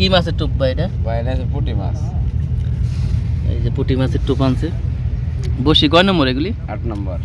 কি মাছের টোপ ভাই এটা? ভাই এটা হচ্ছে পুঁটি মাছ। এই যে পুঁটি মাছের টোপ আনছে। বসি কয় নম্বর এগুলি? 8 নম্বর।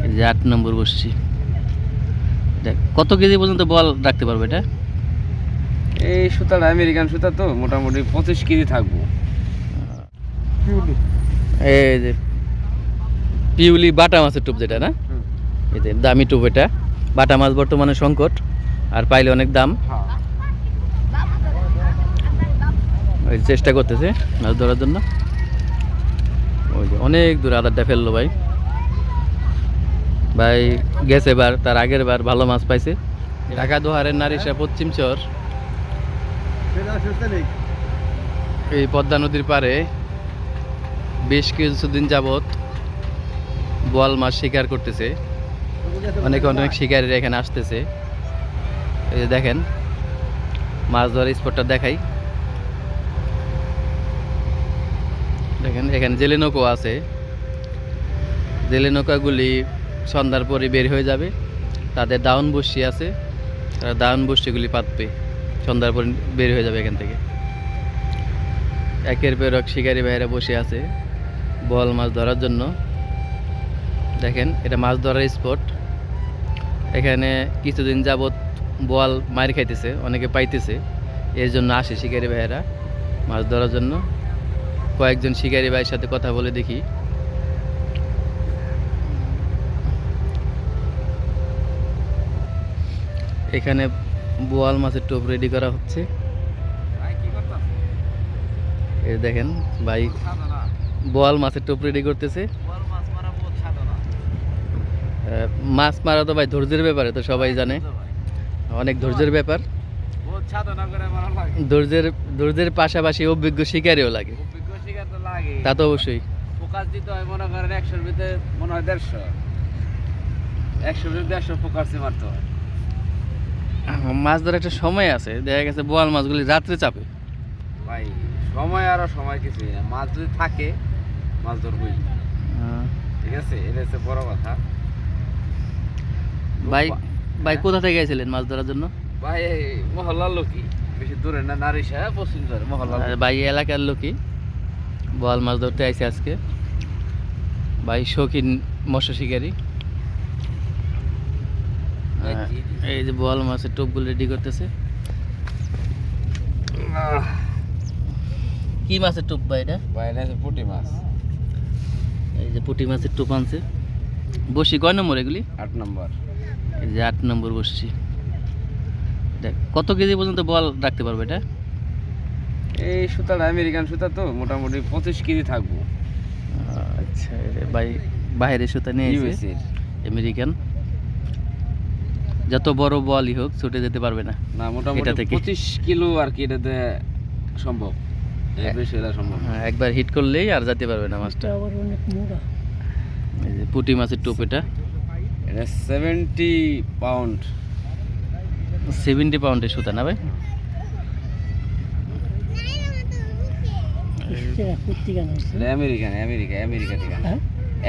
এই যে 8 নম্বর বসছি। দেখ কত কেজি পর্যন্ত বল রাখতে পারবে এটা? এই সুতাটা আমেরিকান সুতা তো মোটামুটি 25 কেজি থাকবো। এই যে পিউলি বাটা মাছের টোপ যেটা না, এই যে দামি টোপ এটা। বাটা মাছ বর্তমানে সংকট, আর পাইলে অনেক দাম। ওই চেষ্টা করতেছে মাছ ধরার জন্য। ওই যে অনেক দূর আদারটা ফেললো ভাই। ভাই গেছে বার, তার আগের বার ভালো মাছ পাইছে। ঢাকা দোহারের নারিশা পশ্চিম চর, এই পদ্মা নদীর পাড়ে বেশ কিছুদিন যাবত বোয়াল মাছ শিকার করতেছে। অনেক অনেক শিকারীরা এখানে আসতেছে। এই যে দেখেন মাছ ধরার স্পটটা দেখাই। দেখেন এখানে জেলে নৌকো আছে। জেলে নৌকাগুলি সন্ধ্যার পরে বের হয়ে যাবে। তাদের দাউন বসি আছে, তারা দাউন বসিগুলি পাতবে। সন্ধ্যার পরে বের হয়ে যাবে এখান থেকে। একের পর এক শিকারি ভাইয়েরা বসে আছে বোয়াল মাছ ধরার জন্য। দেখেন এটা মাছ ধরার স্পট। এখানে কিছুদিন যাবত বোয়াল মার খাইতেছে, অনেকে পাইতেছে, এর জন্য আসে শিকারি ভাইয়েরা মাছ ধরার জন্য। কয়েকজন শিকারি ভাইয়ের সাথে কথা বলে দেখি। এখানে বোয়াল মাছের টোপ রেডি করা হচ্ছে। এই দেখেন ভাই বোয়াল মাছের টোপ রেডি করতেছে। মাছ মারা তো ভাই ধৈর্যের ব্যাপারে তো সবাই জানে, অনেক ধৈর্যের ব্যাপার। ধৈর্যের পাশাপাশি অভিজ্ঞ শিকারিও লাগে, তা তো অবশ্যই। ফোকাস দিতে হয় মনে করেন 100-র ভিতরে মনে হয় 150, 100 ফোকাসই মারতে হয়। মাছ ধরার একটা সময় আছে, দেখা গেছে বোয়াল মাছগুলি রাত্রে চাপে। ভাই সময় আরো সময় কিছুই না, মাছ যদি থাকে মাছ ধরবই, ঠিক আছে, এটা হচ্ছে বড় কথা। ভাই কোথা থেকে গেছিলেন মাছ ধরার জন্য? ভাই মহল্লার লোকই, বেশি দূরে না, নারিশা পশ্চিম ধরে মহল্লার। ভাই এলাকার লোকই বোয়াল মাছ ধরতে আইছে আজকে। ভাই শৌখিন মৎস্য শিকারী। এই যে বোয়াল মাছের টোপগুলো রেডি করতেছে। কি মাছের টোপ ভাই এটা? ভাই এটা হচ্ছে পুঁটি মাছ। এই যে পুঁটি মাছের টোপ আনছে। বসি কয় নম্বর এগুলি? 8 নম্বর। এই যে 8 নম্বর বসছি। দেখ কত কেজি পর্যন্ত বল রাখতে পারবে এটা? এই সুতাটা আমেরিকান সুতা তো মোটামুটি 25 কেজি থাকবো। আচ্ছা ভাই বাইরের সুতা নিয়ে এসেছে, আমেরিকান। যত বড় বলই হোক ছুটে যেতে পারবে না, না মোটামুটি 25 কিলো আর কি এটাতে সম্ভব, এর বেশি এটা সম্ভব না। একবার হিট করলেই আর যেতে পারবে না মাছটা। আবার অনেক মোটা। এই যে পুঁটি মাছের টোপ এটা 70 পাউন্ড। 70 পাউন্ডের সুতা না ভাই?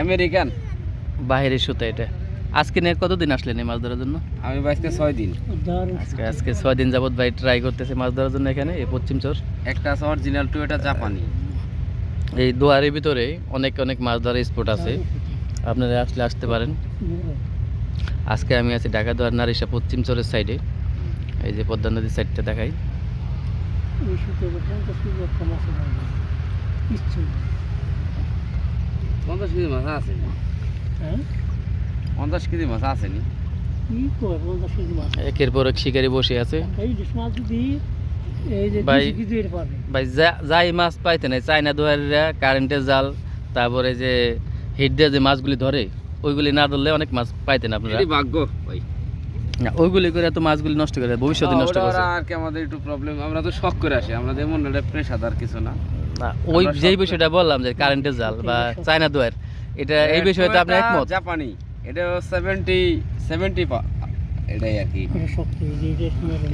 আমেরিকান বাইরের সুতা এটা। আজকে নিয়ে কতদিন আসলেন এই মাছ ধরার জন্য? আমি আজকে 6 দিন। আজকে 6 দিন যাবত ভাই ট্রাই করতেছে মাছ ধরার জন্য এখানে এই পশ্চিম চর। একটা আছে অরিজিনাল টু, এটা জাপানি। এই দুয়ারের ভিতরে অনেক অনেক মাছ ধরার স্পট আছে, আপনারা আসলে আসতে পারেন। আজকে আমি আছি ঢাকা দুয়ার নারিশা পশ্চিম চরের সাইডে। এই যে পদ্মা নদীর সাইডটা দেখাই। 50 কেজি মাছ আছে। 50 কেজি মাছ আসেনি। একের পর এক শিকারি বসে আছে ভাই। যাই মাছ পাইতে নাই, চায়না দুয়ারিরা কারেন্টের জাল, তারপরে যে হিট দিয়ে যে মাছগুলি ধরে, ওইগুলি না ধরলে অনেক মাছ পাইতেন আপনারা। ভাগ্য ভাই, ওইগুলি করে এত মাছগুলি নষ্ট করে ভবিষ্যতে নষ্ট করে। আর কি আমাদের একটু প্রবলেম, আমরা তো শখ করে আসি, আমরা যেমন এটা পেশাদার কিছু না। ওই যেই বিষয়টা বললাম যে কারেন্টের জাল বা চায়না দুয়ার, এটা এই বিষয়ে তো আপনি একমত? জাপানি এটা 70 এটাই আর কি।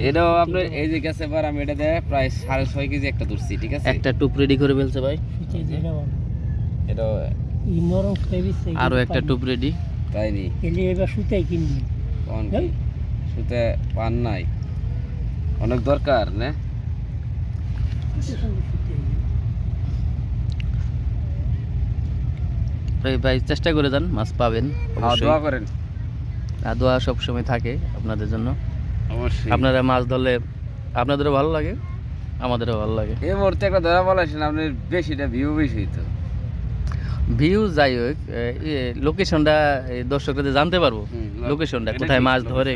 এটাও আপনার এই যে গেছে বার আমি এটা দেয় প্রায় 6.5 কেজি একটা ধরছি, ঠিক আছে। একটা টুপ রেডি করে ফেলছে ভাই। এটা আরো একটা টুপ রেডি। তাই নি এবার সুতাই কিনবি, সুতে পান নাই, অনেক দরকার না। ভাই ভাই চেষ্টা করে যান, মাছ পাবেন অবশ্যই। দোয়া করেন আর দোয়া সবসময় থাকে আপনাদের জন্য। অবশ্যই। আপনারা মাছ ধরলে আপনাদেরও ভালো লাগে, আমাদেরও ভালো লাগে। এই মুহূর্তে একটা ধরা বলেছেন আপনি, বেশিটা ভিউ বেশি তো। ভিউ যাই হোক, লোকেশনটা দর্শকরা জানতে পারবো, হুম, লোকেশনটা এটা কোথায় ঠিক, মাছ location। ধরে।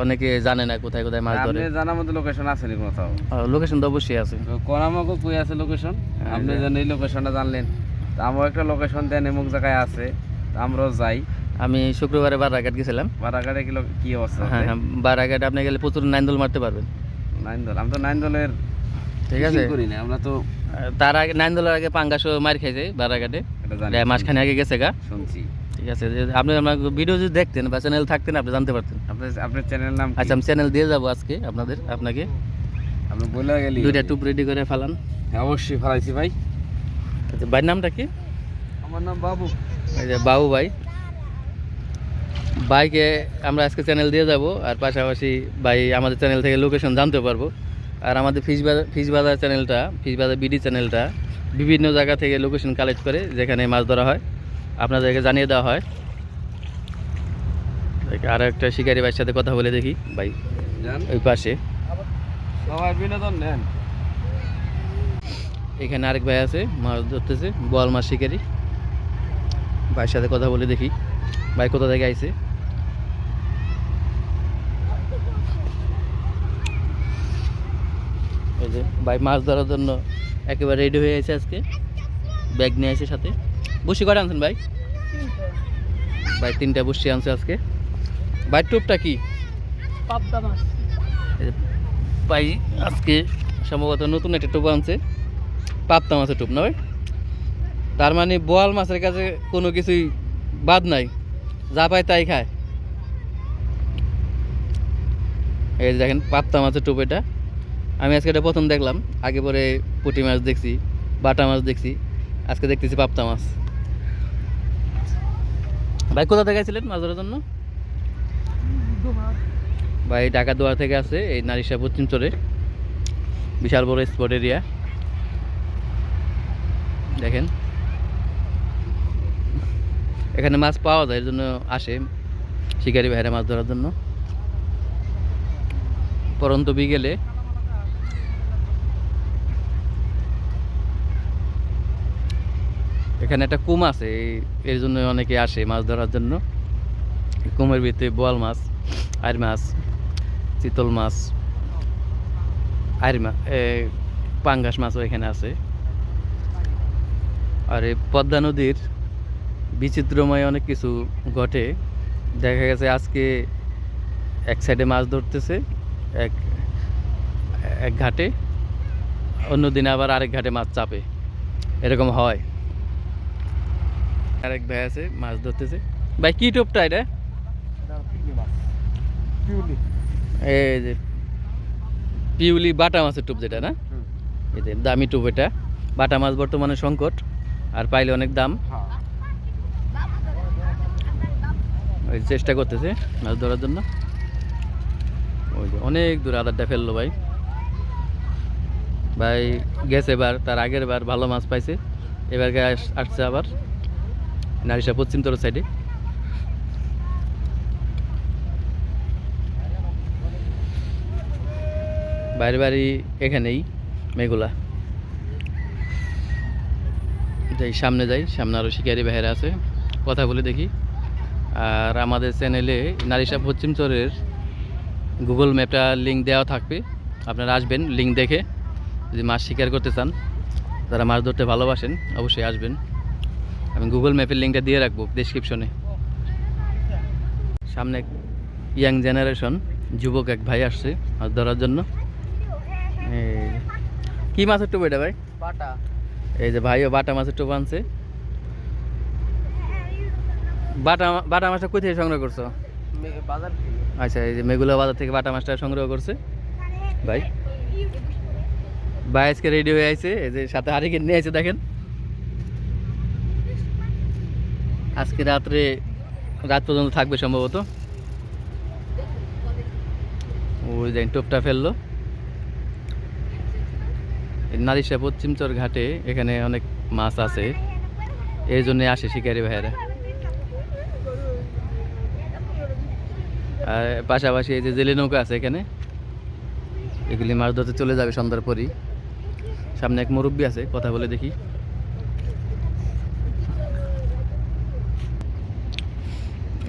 অনেকে জানে না কোথায় কোথায় মাছ ধরে। আপনি জানার মতো লোকেশন আছে নি কোথাও? লোকেশন তো অবশ্যই আছে। কোনামকো কই আছে লোকেশন? আপনি যে- যেন এই লোকেশনটা জানলেন, তা আমার একটা লোকেশন দেন এমুক জায়গায় আছে, তা আমরাও যাই। আমি শুক্রবারে বারাঘাট গেছিলাম। বারাঘাটে কি অবস্থা? হ্যাঁ হ্যাঁ, বারাঘাটে আপনি গেলে প্রচুর নাইন্দল মারতে পারবেন। নাইন্দল, আমি তো নাইন্দলের ঠিক আছে। করি না, আমরা তো তার আগে নাইন্দলের আগে পাঙ্গাসও মার খাইছে বারাঘাটে, এটা জানি, মাঝখানে আগে গেছে গা। শুনছি। ঠিক আছে, যে আপনি আমার ভিডিও যদি দেখতেন বা চ্যানেল থাকতেন আপনি জানতে পারতেন। আপনার চ্যানেল নাম কি? আচ্ছা, আমি চ্যানেল দিয়ে যাবো আজকে আপনাকে। আপনি বলে গেলি। দুইটা টুপ রেডি করে ফেলান। হ্যাঁ অবশ্যই ফেলাইছি ভাই। আচ্ছা, ভাইয়ের নামটা কি? আমার নাম বাবু। এই যে বাবু ভাই, ভাইকে আমরা আজকে চ্যানেল দিয়ে যাব, আর পাশাপাশি ভাই আমাদের চ্যানেল থেকে লোকেশন জানতে পারবো। আর আমাদের ফিশবাজার চ্যানেলটা, ফিশবাজার বিডি চ্যানেলটা বিভিন্ন জায়গা থেকে লোকেশন কালেক্ট করে যেখানে মাছ ধরা হয় আপনাদেরকে জানিয়ে দেওয়া হয়। আর একটা শিকারি ভাইয়ের সাথে কথা বলে দেখি। ভাই জান ওই পাশে সবাই বিনোদন নেন। এখানে আরেক ভাই আছে, মাছ ধরতেছে, বোয়াল মাছ শিকারি। ভাইয়ের সাথে কথা বলে দেখি ভাই কোথা থেকে আইছে। এই যে ভাই মাছ ধরার জন্য একেবারে রেডি হয়ে আছে আজকে, ব্যাগ নিয়ে আসে সাথে। বসি কটা আনছেন ভাই? ভাই 3টা বসি আনছে আজকে। ভাই টুপটা কি? পাবদা মাছ। এই যে ভাই আজকে সম্ভবত নতুন একটা টোপ আনছে, পাবদা মাছের টোপ না ভাই? তার মানে বোয়াল মাছের কাছে কোনো কিছুই বাদ নাই, যা পায় তাই খায়। এই যে দেখেন পাবদা মাছের টোপ এটা। আমি আজকে এটা প্রথম দেখলাম, আগে পরে পুঁটি মাছ দেখছি, বাটা মাছ দেখছি, আজকে দেখতেছি পাবদা মাছ। ভাই কোথা থেকে আইছিলেন মাছ ধরার জন্য? ভাই ঢাকা দুয়ার থেকে আছে, এই নারিশা পশ্চিম চরে, বিশাল বড় স্পট এরিয়া। দেখেন এখানে মাছ পাওয়া যায়, এর জন্য আসে শিকারি ভাইরা মাছ ধরার জন্য। পরন্ত বিকেলে এখানে একটা কুম আছে, এর জন্য অনেকে আসে মাছ ধরার জন্য। কুমের ভিতরে বোয়াল মাছ, আর মাছ, চিতল মাছ, আর পাঙ্গাস মাছও এখানে আছে। আর এই পদ্মা নদীর বিচিত্রময় অনেক কিছু ঘটে। দেখা গেছে আজকে এক সাইডে মাছ ধরতেছে এক এক ঘাটে, অন্য দিনে আবার আরেক ঘাটে মাছ চাপে, এরকম হয়। আরেক ভাই আছে মাছ ধরতেছে। ভাই কি টোপটা এটা? এই যে পিউলি বাটা মাছের টোপ যেটা না, এই যে দামি টোপ এটা। বাটা মাছ বর্তমানে সংকট, আর পাইলে অনেক দাম। ওই চেষ্টা করতেছে মাছ ধরার জন্য। ওই যে অনেক দূর আদারটা ফেললো ভাই। ভাই গেছে এবার, তার আগের বার ভালো মাছ পাইছে, এবার আসছে আবার নারিশা পশ্চিম তর সাইডে। বাইরে বাড়ি এখানেই মেঘুলা। যাই সামনে, সামনে আরও শিকারি ভাইয়েরা আছে, কথা বলে দেখি। আর আমাদের চ্যানেলে নারিশা পশ্চিম চরের গুগল ম্যাপটা লিঙ্ক দেওয়া থাকবে, আপনারা আসবেন লিঙ্ক দেখে। যদি মাছ শিকার করতে চান, যারা মাছ ধরতে ভালোবাসেন অবশ্যই আসবেন। আমি গুগল ম্যাপের লিঙ্কটা দিয়ে রাখবো ডেসক্রিপশনে। সামনে ইয়াং জেনারেশন যুবক এক ভাই আসছে মাছ ধরার জন্য। কি মাছের টোপ এটা ভাই? বাটা। এই যে ভাইও বাটা মাছের টোপ আনছে। বাটা মাছটা কোথা থেকে সংগ্রহ করছো? বাজার থেকে। আচ্ছা, এই যে মেঘুলা বাজার থেকে বাটা মাছটা সংগ্রহ করছে ভাই। ভাই আজকে রেডি হয়ে আছে, এই যে সাথে হারিকেন নিয়ে আছে দেখেন। আজকে রাত পর্যন্ত থাকবে সম্ভবত। ওই যে টোপটা ফেললো। এই নারিশা পশ্চিমচর ঘাটে এখানে অনেক মাছ আছে, এই জন্যে আসে শিকারি ভাইয়েরা। আর পাশাপাশি এই যে জেলে নৌকা আছে এখানে, এগুলি মাছ ধরতে চলে যাবে সন্ধ্যার পরই। সামনে এক মুরব্বি আছে, কথা বলে দেখি।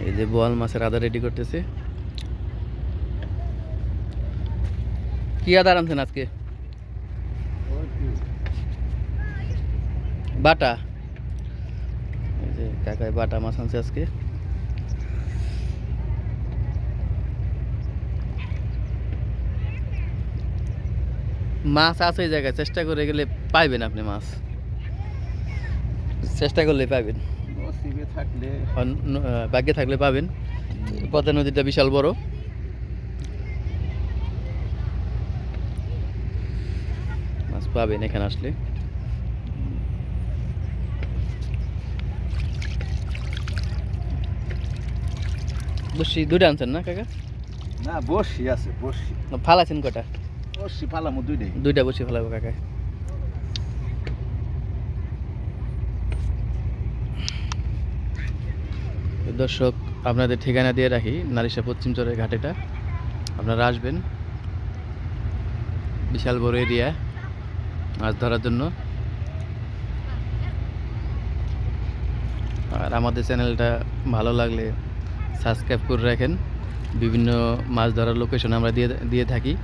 এই যে বোয়াল মাছের আদা রেডি করতেছে। কি আদা আনছেন আজকে? বাটা। এই যে কাকায় বাটা মাছ আনছে আজকে। মাছ আছে এই জায়গায়, চেষ্টা করে গেলে পাইবেন আপনি মাছ, চেষ্টা করলে পাবেন, নসিবে থাকলে ভাগ্যে থাকলে পাবেন। পদ্মা নদীটা বিশাল বড়। মাছ পাবেন এখানে আসলে। বসি দুইটা আনছেন না কাকা? না বসি আছে, বসি ফালাছেন কটা? বসি ফালামো দুইটাই। দুইটা বসি ফেলাবো কাকা। তো দর্শক, আপনাদের ঠিকানা দিয়ে রাখি, নারিশা পশ্চিমচরের ঘাটেটা, আপনারা আসবেন। বিশাল বড় এরিয়া মাছ ধরার জন্য। আর আমাদের চ্যানেলটা ভালো লাগলে সাবস্ক্রাইব করে রাখেন। বিভিন্ন মাছ ধরার লোকেশন আমরা দিয়ে থাকি।